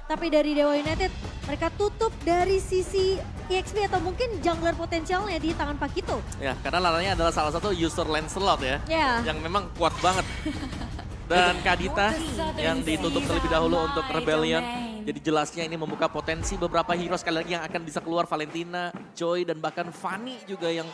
Tapi dari Dewa United mereka tutup dari sisi EXP atau mungkin jungler potensialnya di tangan Pakito. Ya, karena Lananya adalah salah satu user Lancelot ya. Ya. Yang memang kuat banget. Dan Kadita yang ditutup terlebih dahulu untuk Rebellion. Jadi jelasnya ini membuka potensi beberapa hero sekali lagi yang akan bisa keluar. Valentina, Joy, dan bahkan Fanny juga yang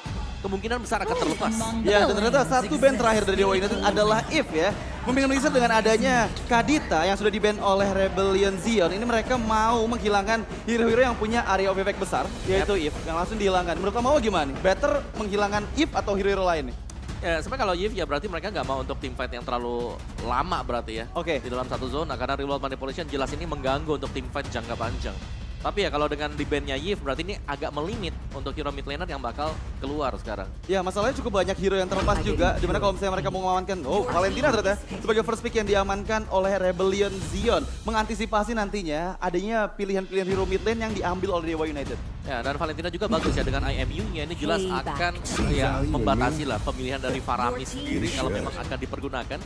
kemungkinan besar akan terlepas. Ya, dan ternyata satu band terakhir dari Dewa United adalah If ya. Membingungkan dengan adanya Kadita yang sudah di-ban oleh Rebellion Zion. Ini mereka mau menghilangkan hero-hero yang punya area of effect besar, yaitu If, yang langsung dihilangkan. Menurut kamu gimana nih? Better menghilangkan If atau hero-hero lain nih? Ya, sebenarnya kalau Yves ya berarti mereka nggak mau untuk team fight yang terlalu lama berarti ya. Oke. Di dalam satu zona, karena real world manipulation jelas ini mengganggu untuk team fight jangka panjang. Tapi ya kalau dengan di bandnya Yves berarti ini agak melimit untuk hero mid laner yang bakal keluar sekarang. Ya, masalahnya cukup banyak hero yang terlepas juga. Dimana kalau misalnya mereka mau mengamankan, Valentina ternyata sebagai first pick yang diamankan oleh Rebellion Zion. Mengantisipasi nantinya adanya pilihan-pilihan hero mid lane yang diambil oleh Dewa United. Ya, dan Valentina juga bagus ya dengan IMU-nya ini jelas akan ya membatasi lah pemilihan dari Faramis sendiri kalau memang akan dipergunakan.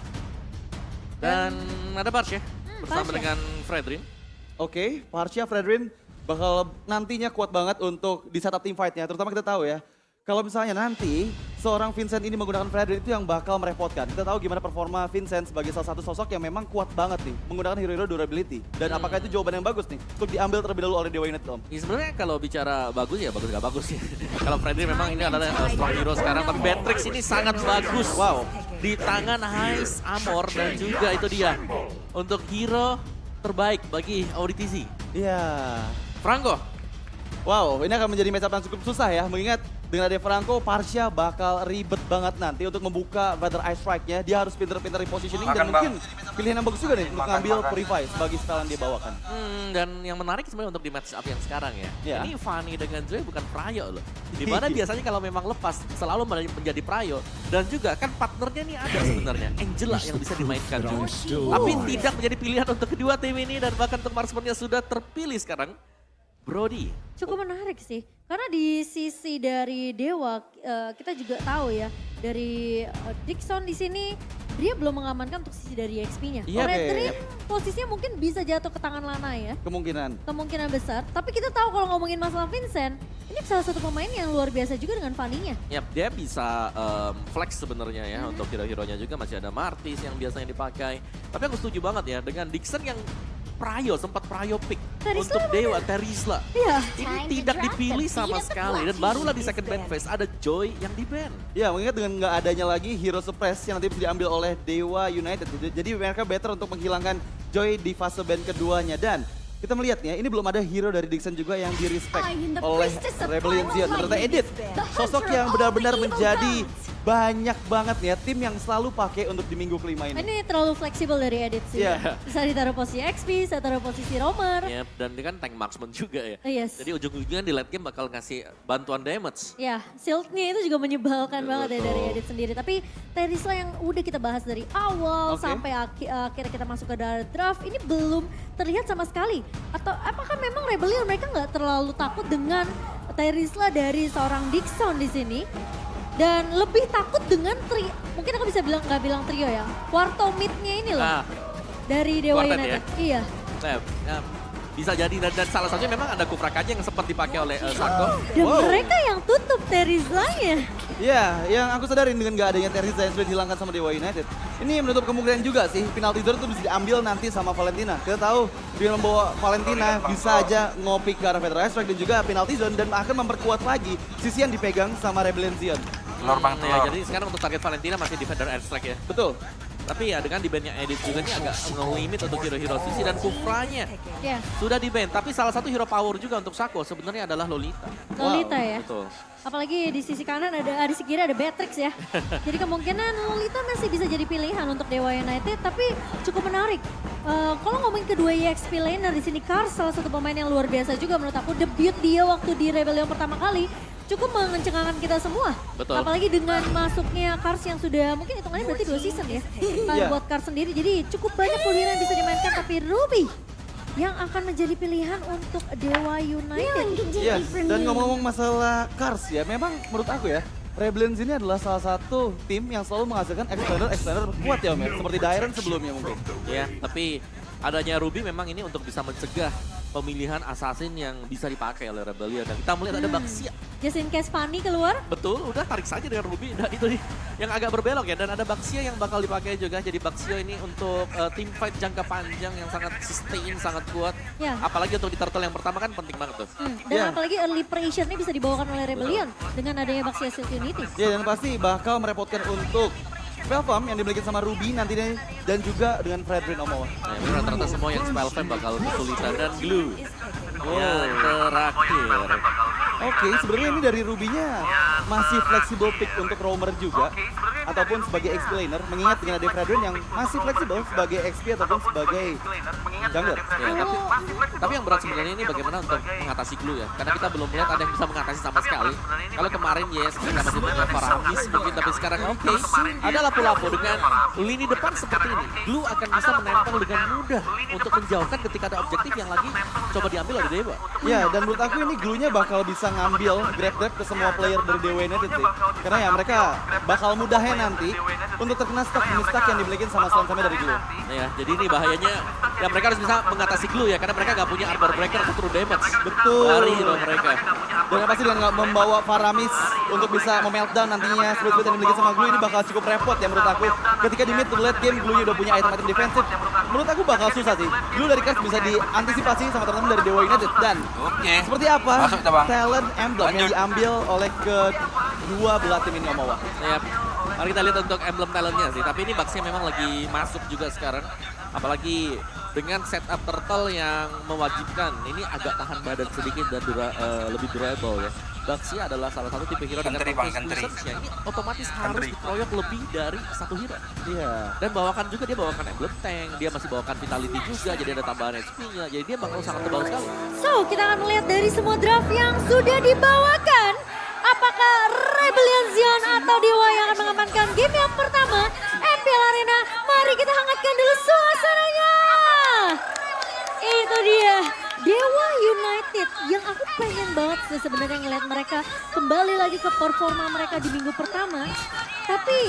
Dan ada Barsh ya bersama Barsh ya. dengan Fredrin. Oke, Parcia, Fredrin bakal nantinya kuat banget untuk di setup team fight-nya. Terutama kita tahu ya, kalau misalnya nanti seorang Vincent ini menggunakan Fredrin itu yang bakal merepotkan. Kita tahu gimana performa Vincent sebagai salah satu sosok yang memang kuat banget nih. Menggunakan hero-hero durability. Dan apakah itu jawaban yang bagus nih untuk diambil terlebih dahulu oleh Dewa United, Om? Ya, sebenarnya kalau bicara bagus ya bagus gak bagus ya. Kalau Fredrin memang ini adalah strong hero sekarang, tapi Beatrix ini sangat bagus. Wow. Di tangan Heist, Amor, dan juga itu dia untuk hero terbaik bagi ODTZ. Iya. Franco. Wow, ini akan menjadi matchup yang cukup susah ya. Mengingat dengan ada Franco, Parcia bakal ribet banget nanti untuk membuka Feather Ice Strike-nya. Dia harus pinter-pinter repositioning dan mungkin pilihan yang bagus juga nih untuk ngambil Purify sebagai spell yang dia bawakan. Dan yang menarik sebenarnya untuk di match up yang sekarang ya. Ya. Ini Fanny dengan Joy bukan Prayo loh. Dimana biasanya kalau memang lepas selalu menjadi Prayo. Dan juga kan partnernya nih ada sebenarnya. Angela yang bisa dimainkan juga. Tapi tidak menjadi pilihan untuk kedua tim ini dan bahkan untuk marksmannya sudah terpilih sekarang. Brody. Cukup menarik sih. Karena di sisi dari Dewa kita juga tahu ya. Dari Dixon di sini dia belum mengamankan untuk sisi dari XP-nya. Iya, Fredrin posisinya mungkin bisa jatuh ke tangan Lana ya. Kemungkinan besar. Tapi kita tahu kalau ngomongin masalah Vincent, ini salah satu pemain yang luar biasa juga dengan Fanny-nya. Yap, dia bisa flex sebenarnya ya untuk hero-heronya juga masih ada Martis yang biasanya dipakai. Tapi aku setuju banget ya dengan Dixon yang sempat Prayo pick untuk Dewa, Terisla. Iya. Ini tidak dipilih sama sekali dan barulah di second ban phase ada Joy yang di ban. Ya, mengingat dengan nggak adanya lagi hero suppress yang nanti bisa diambil oleh Dewa United. Jadi mereka better untuk menghilangkan Joy di fase ban keduanya. Dan kita melihatnya, ini belum ada hero dari Dixon juga yang di-respect oleh Rebellion Zion. Ternyata Edith, sosok yang benar-benar menjadi banyak banget ya tim yang selalu pakai untuk di minggu kelima ini. Ini terlalu fleksibel dari Edith sih. Iya. Bisa ditaruh posisi XP, bisa taruh posisi Romer. Yap, dan dia kan tank marksman juga ya. Yes. Jadi ujung-ujungnya di late game bakal ngasih bantuan damage. Ya, shieldnya itu juga menyebalkan banget ya dari Edith sendiri. Tapi Terisla yang udah kita bahas dari awal sampai akhirnya kita masuk ke draft, ini belum terlihat sama sekali. Atau apakah memang Rebellion mereka nggak terlalu takut dengan Terisla dari seorang Dixon di sini? Dan lebih takut dengan mungkin aku bisa bilang nggak bilang trio ya, quarto mid-nya ini loh. Dari Dewa Quartet United. ya? Iya. Nah, ya, bisa jadi dan salah satunya memang ada Kufrakanya yang sempat dipakai oleh Sako. Dan mereka yang tutup Terizlanya. Ya, yang aku sadarin dengan nggak adanya Terizla yang sudah dihilangkan sama Dewa United. Ini menutup kemungkinan juga sih penalti zone itu bisa diambil nanti sama Valentina. Kita tahu dengan membawa Valentina bisa aja ngopi ke arah Feather Ice Strike dan juga penalti zone dan akan memperkuat lagi sisi yang dipegang sama Rebellion Zion. Ya, jadi sekarang untuk target Valentina masih di Feather Airstrike ya. Betul. Tapi ya dengan di bandnya Edith juga ini agak nge-limit untuk hero-hero sisi dan Kufranya sudah di band. Tapi salah satu hero power juga untuk Sako sebenarnya adalah Lolita. Lolita ya. Betul. Apalagi di sisi kanan ada di sisi kiri ada Beatrix ya. Jadi kemungkinan Lolita masih bisa jadi pilihan untuk Dewa United. Tapi cukup menarik. Kalau ngomongin kedua EXP laner di sini Kars salah satu pemain yang luar biasa juga menurut aku. Debut dia waktu di Rebellion pertama kali cukup mengencengkan kita semua. Betul. Apalagi dengan masuknya Kars yang sudah mungkin hitungannya berarti 2 season ya. Buat Kars sendiri. Jadi cukup banyak pilihan yang bisa dimainkan. Tapi Ruby yang akan menjadi pilihan untuk Dewa United. Iya, dan ngomong-ngomong masalah Kars ya, memang menurut aku ya, Rebellion ini adalah salah satu tim yang selalu menghasilkan extender kuat ya Om ya, seperti Dairon sebelumnya mungkin. Ya, tapi adanya Ruby memang ini untuk bisa mencegah pemilihan assassin yang bisa dipakai oleh Rebellion. Dan kita melihat ada Baxia. Just in case Fanny keluar. Betul, udah tarik saja dengan Ruby. Dan itu nih yang agak berbelok ya. Dan ada Baxia yang bakal dipakai juga. Jadi Baxia ini untuk team fight jangka panjang yang sangat sustain, sangat kuat. Ya. Apalagi untuk di turtle yang pertama kan penting banget tuh. Dan apalagi early pressure ini bisa dibawakan oleh Rebellion dengan adanya Baxia Silk Unity. Ya, dan pasti bakal merepotkan untuk Spellform yang dimiliki sama Ruby nantinya dan juga dengan Fredrin Omoa. Nah, ini rata-rata semua yang Spellfam bakal kesulitan. Dan Glue yang terakhir. Oke, sebenarnya ini dari Ruby-nya masih fleksibel pick untuk roamer juga. Ataupun sebagai XP laner, mengingat dengan ada Fredrin yang masih fleksibel sebagai XP ataupun sebagai jungler. Ya, tapi yang berat sebenarnya ini bagaimana untuk mengatasi Glue ya. Karena kita belum melihat ada yang bisa mengatasi sama sekali. Kalau kemarin yes, mereka masih punya Faramis mungkin, tapi sekarang oke. Ada lapu-lapu dengan lini depan seperti ini. Glue akan bisa menempel dengan mudah untuk menjauhkan ketika ada objektif yang lagi coba diambil oleh Dewa. Ya, dan menurut aku ini Glue-nya bakal bisa ngambil grab-grab ke semua player dari Dewa United sih. Karena ya mereka bakal mudahnya nanti untuk terkena stack yang dimiliki sama Slam dari Glue. Ya, jadi ini bahayanya ya mereka harus bisa mengatasi Glue ya, karena mereka nggak punya armor breaker atau true damage. Betul. Lari dong mereka. Dan yang pasti dengan nggak membawa Faramis untuk bisa memeltdown nantinya split yang dimiliki sama Glue ini bakal cukup repot ya menurut aku. Ketika di mid to late game Glue-nya udah punya item-item defensif, menurut aku bakal susah sih. Glue dari Cars bisa diantisipasi sama teman-teman dari Dewa United. Dan seperti apa talent emblem yang diambil oleh kedua belah tim ini Omoa. Ya, mari kita lihat untuk emblem talentnya sih. Tapi ini Baxia memang lagi masuk juga sekarang. Apalagi dengan setup turtle yang mewajibkan. Ini agak tahan badan sedikit dan lebih durable ya. Baxia adalah salah satu tipe hero dengan research-nya. Ini otomatis harus dikeroyok lebih dari satu hero. Iya. Dan bawakan juga, dia bawakan emblem tank, dia masih bawakan vitality juga, jadi ada tambahan HP-nya. Jadi dia bakal sangat tebal sekali. So, kita akan melihat dari semua draft yang sudah dibawakan. Apakah Rebellion Zion atau Dewa yang akan mengamankan game yang pertama MPL Arena? Mari kita hangatkan dulu suasananya. Itu dia, Dewa United yang aku pengen banget sih sebenarnya ngeliat mereka kembali lagi ke performa mereka di minggu pertama. Tapi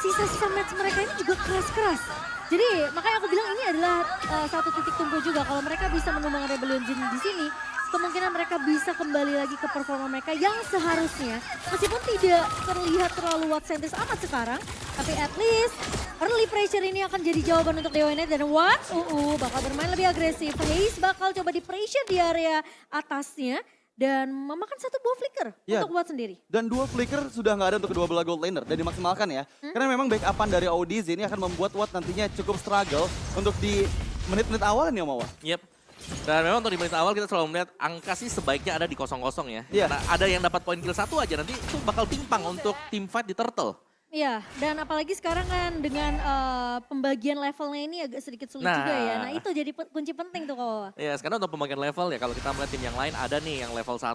sisa-sisa match mereka ini juga keras-keras. Jadi makanya aku bilang ini adalah satu titik tunggu juga. Kalau mereka bisa menumbangkan Rebellion Jin di sini, kemungkinan mereka bisa kembali lagi ke performa mereka yang seharusnya. Meskipun tidak terlihat terlalu watt-centris amat sekarang, tapi at least early pressure ini akan jadi jawaban untuk Dewa United. Dan Watt bakal bermain lebih agresif. Haze bakal coba di pressure di area atasnya. Dan memakan satu buah flicker untuk Watt sendiri. Dan dua flicker sudah nggak ada untuk kedua belah gold laner dan dimaksimalkan ya. Karena memang backupan dari ODZ ini akan membuat Watt nantinya cukup struggle untuk di menit-menit awal nih Omawa. Yep. Dan memang untuk di menit awal kita selalu melihat angka sih sebaiknya ada di 0-0 ya. Iya. Karena ada yang dapat poin kill satu aja nanti itu bakal timpang untuk team fight di turtle. Iya, dan apalagi sekarang kan dengan pembagian levelnya ini agak sedikit sulit juga ya. Nah itu jadi kunci penting tuh kok. Ya sekarang untuk pembagian level ya kalau kita melihat tim yang lain ada nih yang level 1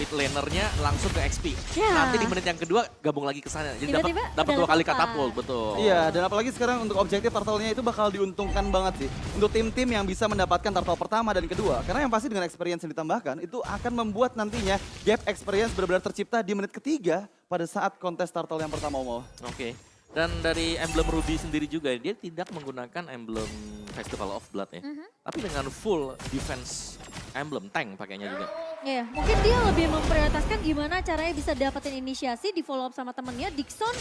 mid lanernya langsung ke XP. Ya. Nanti di menit yang kedua gabung lagi ke sana. Jadi dapat dua kali katapult, betul. Iya, dan apalagi sekarang untuk objektif turtle-nya itu bakal diuntungkan banget sih. Untuk tim-tim yang bisa mendapatkan turtle pertama dan kedua. Karena yang pasti dengan experience yang ditambahkan itu akan membuat nantinya gap experience benar-benar tercipta di menit ketiga pada saat kontes turtle yang pertama Omawa. Oke. Dan dari emblem Ruby sendiri juga dia tidak menggunakan emblem Festival of Blood ya. Tapi dengan full defense emblem tank pakainya juga. Iya, mungkin dia lebih memprioritaskan gimana caranya bisa dapetin inisiasi di follow up sama temennya. Dixon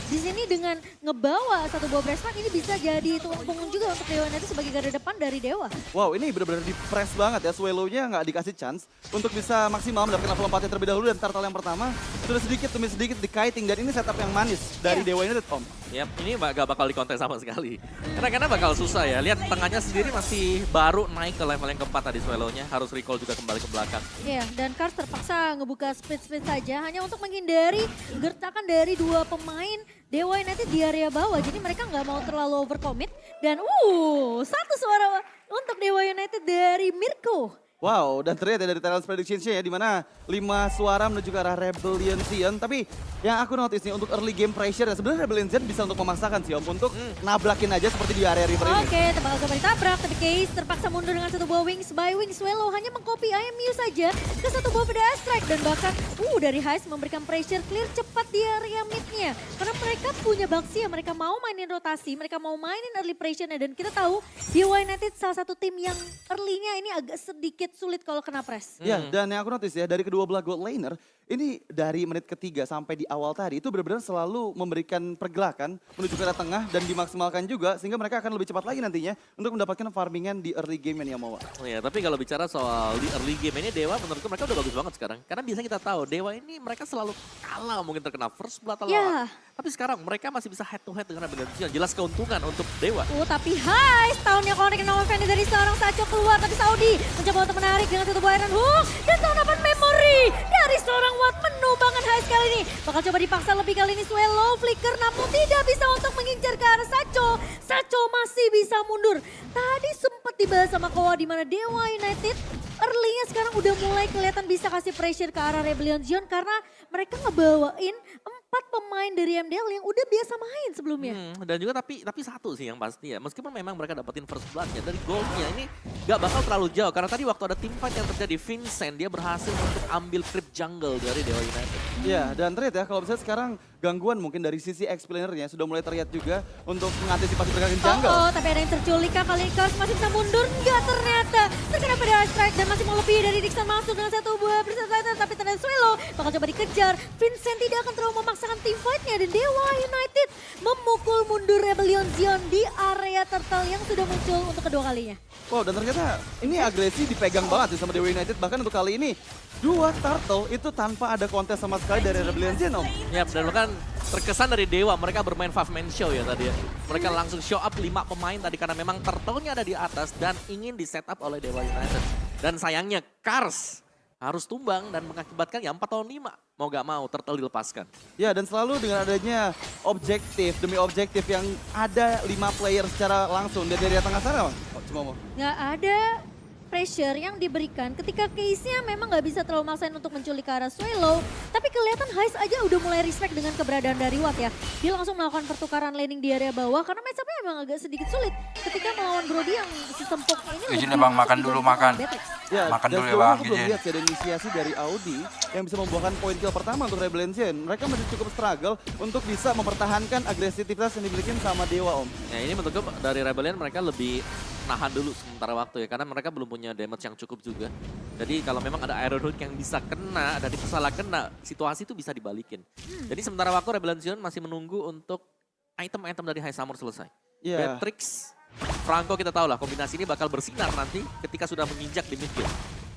di sini dengan ngebawa satu buah breastplate ini bisa jadi tulang punggung juga untuk Dewa United sebagai garda depan dari Dewa. Wow, ini benar-benar di-press banget ya. Swallow-nya nggak dikasih chance untuk bisa maksimal mendapatkan level 4 terlebih dahulu. Dan turtle yang pertama sudah sedikit demi sedikit di-kiting. Dan ini setup yang manis dari Dewa United, Om. Yap, ini gak bakal dikontes sama sekali. Karena bakal susah ya. Lihat tengahnya sendiri masih baru naik ke level yang keempat tadi Swallow-nya. Harus recall juga kembali ke belakang. Iya, dan Cars terpaksa ngebuka split saja hanya untuk menghindari gertakan dari dua pemain Dewa United di area bawah. Jadi mereka nggak mau terlalu overcommit. Dan satu suara untuk Dewa United dari Mirko Wow, dan terlihat ya dari talent prediction-nya ya, di mana 5 suara menuju ke arah Rebellion Zion. Tapi yang aku notice nih untuk early game pressure, ya sebenarnya Rebellion Zion bisa untuk memaksakan sih Om, untuk nabrakin aja seperti di area river ini. Oke, bakal coba ditabrak, tapi Case terpaksa mundur dengan satu buah wings by wings. Swallow hanya mengcopy IMU saja ke satu buah pedal strike. Dan bahkan dari Heist memberikan pressure clear cepat di area mid-nya. Karena mereka punya baksi ya, mereka mau mainin rotasi, mereka mau mainin early pressure-nya. Dan kita tahu Dewa United salah satu tim yang early-nya ini agak sedikit sulit kalau kena press. Ya, dan yang aku notice ya dari kedua belah gold laner, ini dari menit ketiga sampai di awal tadi itu benar-benar selalu memberikan pergerakan menuju ke arah tengah dan dimaksimalkan juga sehingga mereka akan lebih cepat lagi nantinya untuk mendapatkan farmingan di early game ini ya Mawa. Oh ya, tapi kalau bicara soal di early game ini Dewa menurutku mereka udah bagus banget sekarang. Karena biasanya kita tahu Dewa ini mereka selalu kalah mungkin terkena first blood atau Ya. Tapi sekarang mereka masih bisa head to head dengan Rebellion Zion. Jelas keuntungan untuk Dewa. Tapi Heist tahunnya connect nomor Fendi dari seorang Sacho keluar. Tapi Saudi mencoba untuk menarik dengan satu buah Iron Hook. Dan tanaman memory dari seorang Watt menumbangkan Heist kali ini. Bakal coba dipaksa lebih kali ini Swallow flicker namun tidak bisa untuk mengincar ke arah Sacho. Sacho masih bisa mundur. Tadi sempat dibahas sama Koa di mana Dewa United early-nya sekarang udah mulai kelihatan bisa kasih pressure ke arah Rebellion Zion karena mereka ngebawain 4 pemain dari MDL yang udah biasa main sebelumnya. Dan juga tapi satu sih yang pasti ya, meskipun memang mereka dapetin first blood-nya dari gold-nya ini gak bakal terlalu jauh. Karena tadi waktu ada team fight yang terjadi, Vincent dia berhasil untuk ambil creep jungle dari Dewa United. Ya, dan terlihat ya kalau misalnya sekarang gangguan mungkin dari sisi explainernya sudah mulai terlihat juga untuk mengantisipasi pergerakan jungle. Tapi ada yang terculik kah kali ini Kars masih bisa mundur? Enggak ternyata. Terkena pada strike dan masih mau lebih dari Dixon masuk dengan satu buah bersenjata tapi ternyata Swallow bakal coba dikejar. Vincent tidak akan terlalu memaksakan team fight-nya dan Dewa United memukul mundur Rebellion Zion di area turtle yang sudah muncul untuk kedua kalinya. Wow, dan ternyata ini agresi dipegang banget sih sama Dewa United. Bahkan untuk kali ini 2 turtle itu tanpa ada kontes sama sekali dari Rebellion Zion Om. Ya, dan bahkan terkesan dari Dewa mereka bermain 5-man show ya tadi ya. Mereka langsung show up 5 pemain tadi karena memang turtle-nya ada di atas dan ingin di setup oleh Dewa United. Dan sayangnya Kars harus tumbang dan mengakibatkan ya 4 lawan 5. Mau gak mau turtle dilepaskan. Ya, dan selalu dengan adanya objektif demi objektif yang ada 5 player secara langsung dari area tengah sana, cuma mau. Nggak ada pressure yang diberikan ketika case-nya memang nggak bisa terlalu maksain untuk menculik ke arah Swallow. Tapi kelihatan Heist aja udah mulai respect dengan keberadaan dari Watt ya. Dia langsung melakukan pertukaran laning di area bawah karena match-up-nya memang agak sedikit sulit. Ketika melawan Brody yang sesempok ini. Izin ya Bang, makan dulu makan. Ya, Makan dan dulu ya sejauh Bang, aku belum izin. lihat sih ada inisiasi dari Audi yang bisa membuahkan poin kill pertama untuk Rebellion Zion. Mereka masih cukup struggle untuk bisa mempertahankan agresivitas yang dimiliki sama Dewa Om. Ya ini menurutku dari Rebellion mereka lebih nahan dulu sementara waktu ya. Karena mereka belum punya damage yang cukup juga. Jadi kalau memang ada Iron Hook yang bisa kena dan itu salah kena, situasi itu bisa dibalikin. Jadi sementara waktu Rebellion Zion masih menunggu untuk item-item dari High Summer selesai. Iya. Beatrix, Franco kita tahu lah kombinasi ini bakal bersinar nanti ketika sudah menginjak di mid game.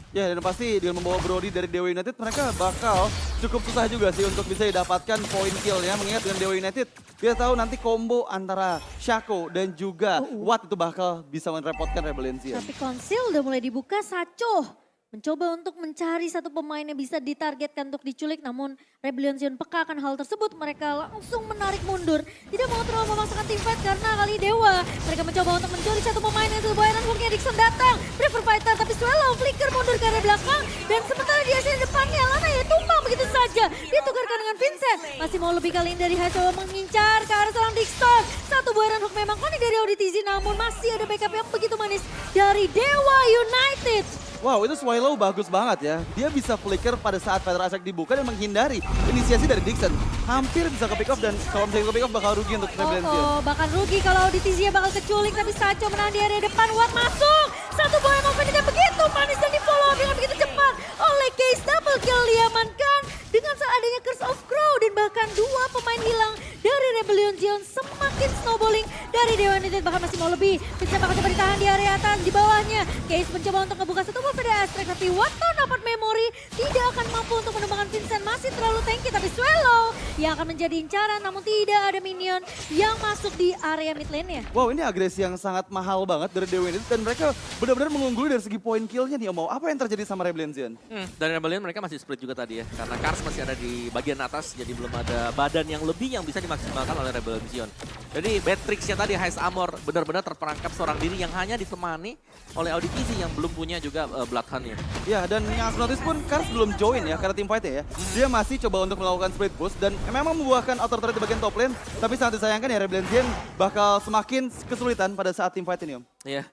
Ya, dan pasti dengan membawa Brody dari Dewa United mereka bakal cukup susah juga sih untuk bisa didapatkan poin kill-nya. Mengingat dengan Dewa United, kita tahu nanti combo antara Shaco dan juga Watt itu bakal bisa merepotkan Rebellion Zion. Tapi konsil udah mulai dibuka, Sacho mencoba untuk mencari satu pemain yang bisa ditargetkan untuk diculik. Namun Rebellion Zion peka akan hal tersebut. Mereka langsung menarik mundur. Tidak mau terlalu memaksakan team fight karena kali Dewa. Mereka mencoba untuk mencuri satu pemain yang sebuah Iron Hook-nya. Dixon datang. Prefer fighter tapi Swallow flicker mundur ke arah belakang. Dan sementara di sini depannya Lana ya tumbang begitu saja. Ditukarkan dengan Vincent. Masih mau lebih kali ini dari Heist mengincar ke arah seorang Dixon. Satu buah Iron Hook memang koni dari Auditizi. Namun masih ada backup yang begitu manis dari Dewa United. Wow, itu Swallow bagus banget ya. Dia bisa flicker pada saat Fighter Attack dibuka dan menghindari inisiasi dari Dixon. Hampir bisa ke pick off dan kalau misalnya ke pick off bakal rugi untuk Rebellion Zion. Bahkan rugi kalau Auditizi bakal keculik. Tapi Sacho menahan di area depan. Watt masuk. Satu buah yang yang begitu manis dan di follow up dengan begitu cepat oleh Case. Double kill diamankan dengan seadanya Curse of Crow. Dan bahkan 2 pemain hilang dari Rebellion Zion. Semakin snowballing dari Dewa United. Bahkan masih mau lebih. Vincent bakal coba ditahan di area atas di bawahnya. Case mencoba untuk ngebuka satu pada Astrek, tapi Watt dapat memory tidak akan mampu untuk menumbangkan Vincent. Masih terlalu tanky tapi Swallow yang akan menjadi incaran namun tidak ada minion yang masuk di area mid lane-nya. Wow, ini agresi yang sangat mahal banget dari Dewa United dan mereka benar-benar mengungguli dari segi poin kill-nya nih Om. Apa yang terjadi sama Rebellion Zion? Dari Rebellion mereka masih split juga tadi ya. Karena Kars masih ada di bagian atas jadi belum ada badan yang lebih yang bisa dimaksimalkan oleh Rebellion Zion. Jadi Beatrix yang tadi Heist Armor benar-benar terperangkap seorang diri yang hanya hanya ditemani oleh Auditizi yang belum punya juga Bloodhound-nya. Ya, dan yang aku notice pun Kars belum join ya karena team fight-nya ya. Dia masih coba untuk melakukan split push dan memang membuahkan auto turret di bagian top lane. Tapi sangat disayangkan ya Rebellion bakal semakin kesulitan pada saat team fight ini Om. Iya,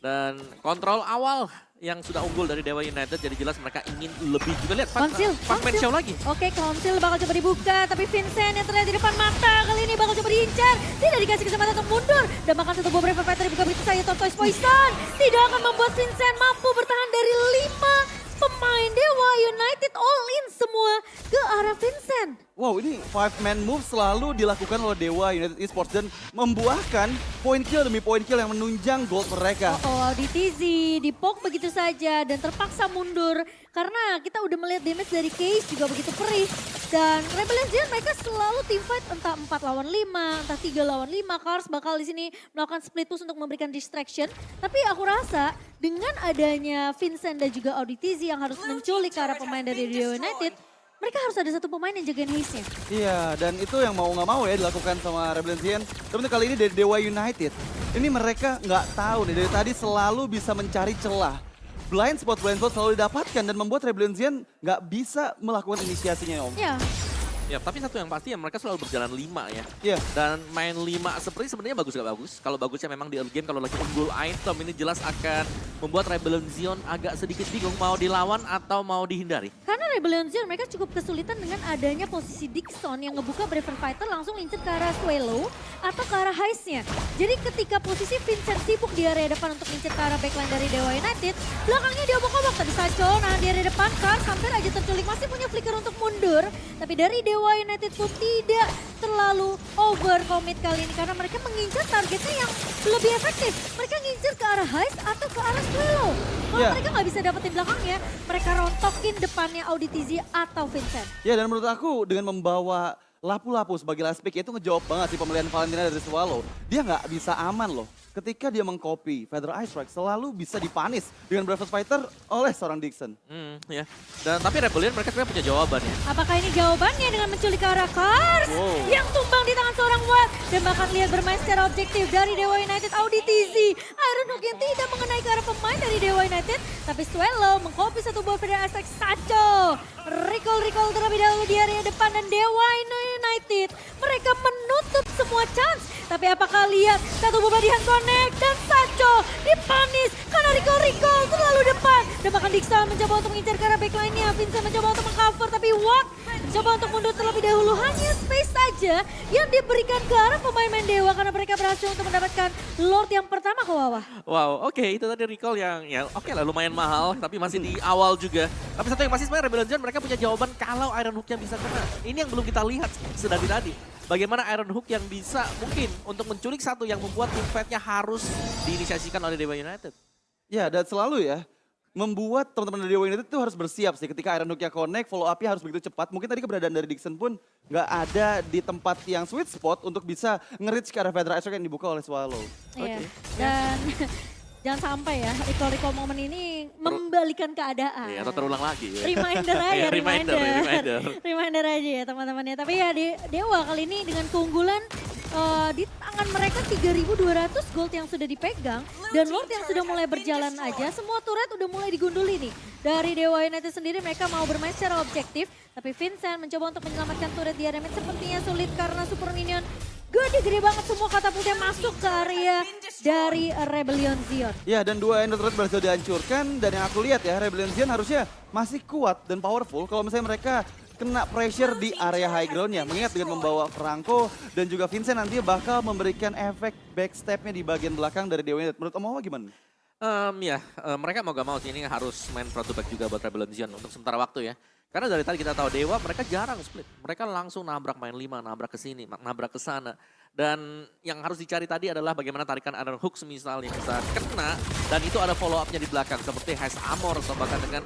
dan kontrol awal yang sudah unggul dari Dewa United, jadi jelas mereka ingin lebih juga. Lihat, Pacman show lagi. Oke, Konsil bakal coba dibuka, tapi Vincent yang terlihat di depan mata kali ini bakal coba diincar. Tidak dikasih kesempatan untuk mundur. Dan bahkan satu beberapa fighter dibuka begitu saja, Tortoise Poison. Tidak akan membuat Vincent mampu bertahan dari 5 pemain Dewa United all in semua ke arah Vincent. Wow, ini 5-man move selalu dilakukan oleh Dewa United Esports dan membuahkan poin kill demi poin kill yang menunjang gold mereka. Auditizi dipoke begitu saja dan terpaksa mundur karena kita udah melihat damage dari Case juga begitu perih. Dan Rebellion mereka selalu team fight entah 4 lawan 5, entah 3 lawan 5. Kars bakal di sini melakukan split push untuk memberikan distraction. Tapi aku rasa dengan adanya Vincent dan juga Auditizi yang harus menculik ke arah pemain dari Dewa United, mereka harus ada satu pemain yang jagain haze-nya. Iya, dan itu yang mau nggak mau ya dilakukan sama Rebellion. Tapi kali ini dari Dewa United, ini mereka nggak tahu nih, dari tadi selalu bisa mencari celah. Blind spot selalu didapatkan dan membuat Rebellion nggak bisa melakukan inisiasinya Om. Iya. Ya, tapi satu yang pasti ya mereka selalu berjalan 5 ya. Iya. Dan main 5 seperti sebenarnya bagus gak bagus. Kalau bagusnya memang di early game, kalau lagi unggul item ini jelas akan membuat Rebellion agak sedikit bingung mau dilawan atau mau dihindari. Karena Rebellion mereka cukup kesulitan dengan adanya posisi Dixon yang ngebuka Braven Fighter langsung incer ke arah Swallow atau ke arah Heist-nya. Jadi ketika posisi Vincent sibuk di area depan untuk incer ke arah backline dari Dewa United, belakangnya dia obok-obok tadi Sacho, nah di area depan Kars hampir aja terculik, masih punya flicker untuk mundur. Tapi dari Dewa United pun tidak terlalu over commit kali ini karena mereka mengincar targetnya yang lebih efektif. Mereka ngincar ke arah Heist atau ke arah Swallow. Kalau mereka nggak bisa dapetin belakangnya, mereka rontokin depannya Auditizi atau Vincent. Ya, dan menurut aku dengan membawa Lapu-Lapu sebagai last pick itu ngejawab banget sih pemilihan Valentina dari Swallow. Dia nggak bisa aman loh. Ketika dia mengcopy Feather Ice Strike selalu bisa dipanis dengan Bravest Fighter oleh seorang Dixon. Ya. Dan tapi Rebellion mereka sebenarnya punya jawaban ya. Apakah ini jawabannya dengan menculik ke arah Kars yang tumbang di tangan seorang Watt dan bahkan lihat bermain secara objektif dari Dewa United Auditizi. Iron Hook yang tidak mengenai ke arah pemain dari Dewa United, tapi Swallow mengcopy satu buah Feather Ice Strike Sacho. Recall terlebih dahulu di area depan dan Dewa United mereka menutup semua chance. Tapi apakah lihat satu bola di hand connect dan Sacho dipanis karena recall terlalu depan. Dan bahkan Dixon mencoba untuk mengincar ke arah backline-nya. Vincent mencoba untuk mengcover tapi Watt mencoba untuk mundur terlebih dahulu. Hanya space saja yang diberikan ke arah pemain Dewa karena mereka berhasil untuk mendapatkan Lord yang pertama ke bawah. Wow, oke, itu tadi recall yang ya oke lah lumayan mahal tapi masih di awal juga. Tapi satu yang pasti sebenarnya Rebellion mereka punya jawaban kalau Iron Hook yang bisa kena. Ini yang belum kita lihat sedari tadi. Bagaimana Iron Hook yang bisa mungkin untuk menculik satu yang membuat tim fight-nya harus diinisiasikan oleh Dewa United. Ya, dan selalu ya membuat teman-teman dari Dewa United itu harus bersiap sih ketika Iron Hook-nya connect, follow up-nya harus begitu cepat. Mungkin tadi keberadaan dari Dixon pun nggak ada di tempat yang sweet spot untuk bisa nge-reach ke arah Feather Ice Strike yang dibuka oleh Swallow. Iya, dan jangan sampai ya recall momen ini membalikan keadaan. Iya, atau terulang lagi. Ya. Reminder aja, reminder. Reminder aja ya teman-temannya. Tapi ya Dewa kali ini dengan keunggulan di tangan mereka 3.200 gold yang sudah dipegang. Dan Lord yang sudah mulai berjalan aja, semua turret udah mulai digunduli nih. Dari Dewa United sendiri mereka mau bermain secara objektif. Tapi Vincent mencoba untuk menyelamatkan turret di area mid sepertinya sulit karena super minion gede banget semua katapultnya masuk ke area dari Rebellion. Ya, dan dua Ender Turret berhasil dihancurkan dan yang aku lihat ya Rebellion harusnya masih kuat dan powerful kalau misalnya mereka kena pressure di area high ground-nya. Mengingat dengan membawa Franco dan juga Vincent nantinya bakal memberikan efek backstep-nya di bagian belakang dari Dewa United. Menurut Om Wawa gimana? Mereka mau gak mau sih ini harus main front to back juga buat Rebellion untuk sementara waktu ya. Karena dari tadi kita tahu Dewa mereka jarang split. Mereka langsung nabrak main 5, nabrak ke sini, nabrak ke sana. Dan yang harus dicari tadi adalah bagaimana tarikan Iron Hook misalnya bisa kena. Dan itu ada follow up-nya di belakang seperti Heist Armor atau bahkan dengan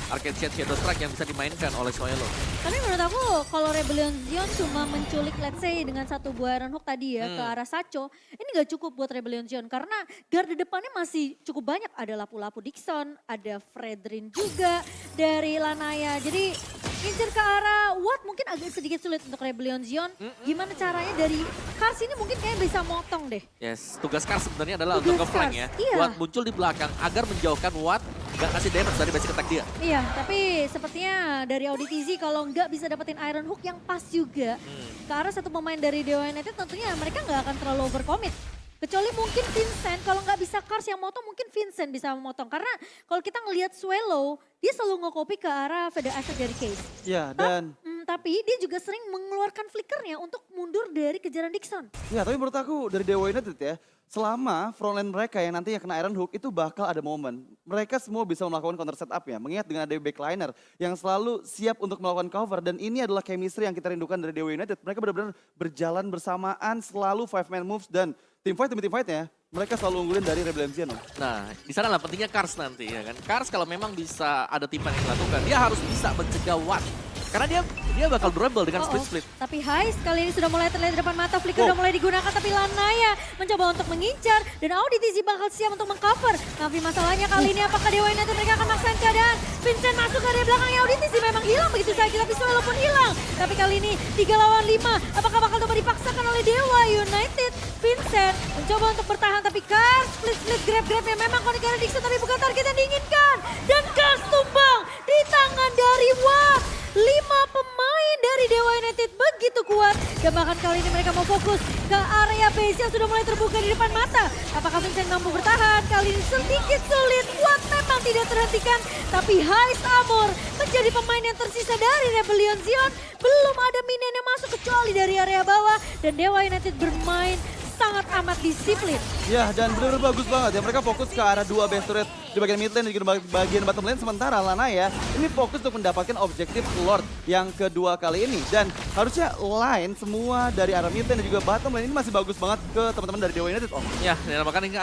Arcade Shadow Strike yang bisa dimainkan oleh Swallow. Tapi menurut aku kalau Rebellion cuma menculik let's say dengan satu buah Iron Hook tadi ya ke arah Sacho. Ini gak cukup buat Rebellion karena garda depannya masih cukup banyak. Ada Lapu-Lapu Dixon, ada Fredrin juga dari Lanaya. Jadi ngincer ke arah Watt mungkin agak sedikit sulit untuk Rebellion Zion. Gimana caranya dari Kars ini mungkin kayaknya bisa motong deh. Yes, tugas Kars sebenarnya adalah Tugas untuk nge-flank ya. Kars, iya. Buat muncul di belakang agar menjauhkan Watt gak kasih damage dari basic attack dia. Iya, tapi sepertinya dari Auditizi kalau nggak bisa dapetin Iron Hook yang pas juga ke arah satu pemain dari Dewa United tentunya mereka nggak akan terlalu overcommit. Kecuali mungkin Vincent, kalau nggak bisa Kars yang motong mungkin Vincent bisa memotong. Karena kalau kita ngelihat Swallow, dia selalu nge-copy ke arah Feda Asset dari Case. Ya, dan Tapi dia juga sering mengeluarkan flickernya untuk mundur dari kejaran Dixon. ya tapi menurut aku dari Dewa United ya, selama frontline mereka yang nantinya kena Iron Hook itu bakal ada momen. Mereka semua bisa melakukan counter setup ya. Mengingat dengan ada backliner yang selalu siap untuk melakukan cover. Dan ini adalah chemistry yang kita rindukan dari Dewa United. Mereka benar-benar berjalan bersamaan selalu 5-man moves dan team fight demi team fight ya. Mereka selalu unggulin dari Rebellion Zion. Nah, di sana lah pentingnya Kars nanti ya kan. Kars kalau memang bisa ada timan yang dilakukan, dia harus bisa mencegah Watt. Karena dia bakal durable dengan split-split. Tapi Heist kali ini sudah mulai terlihat di depan mata. Flicker udah mulai digunakan tapi Lanaya mencoba untuk mengincar. Dan Auditizi bakal siap untuk mengcover. Tapi masalahnya kali ini apakah Dewa United mereka akan maksain keadaan. Vincent masuk ke area belakangnya Auditizi memang hilang begitu saja. Tapi Swallow pun hilang. Tapi kali ini 3 lawan 5. Apakah bakal coba dipaksakan oleh Dewa United? Vincent mencoba untuk bertahan tapi Kars split-split grab-grabnya memang konek ke Dixon tapi bukan target yang diinginkan. Dan Kars tumbang di tangan dari Watt. 5 pemain dari Dewa United begitu kuat. Dan bahkan kali ini mereka mau fokus ke area base yang sudah mulai terbuka di depan mata. Apakah Vincent mampu bertahan? Kali ini sedikit sulit. Watt memang tidak terhentikan. Tapi Heist Amor menjadi pemain yang tersisa dari Rebellion Zion. Belum ada minion yang masuk kecuali dari area bawah. Dan Dewa United bermain sangat amat disiplin. Ya, dan benar-benar bagus banget ya. Mereka fokus ke arah 2 base turret di bagian mid lane dan juga bagian bottom lane. Sementara Lanaya ini fokus untuk mendapatkan objektif Lord yang kedua kali ini. Dan harusnya line semua dari arah mid lane dan juga bottom lane ini masih bagus banget ke teman-teman dari Dewa United. Ya, dan bahkan ini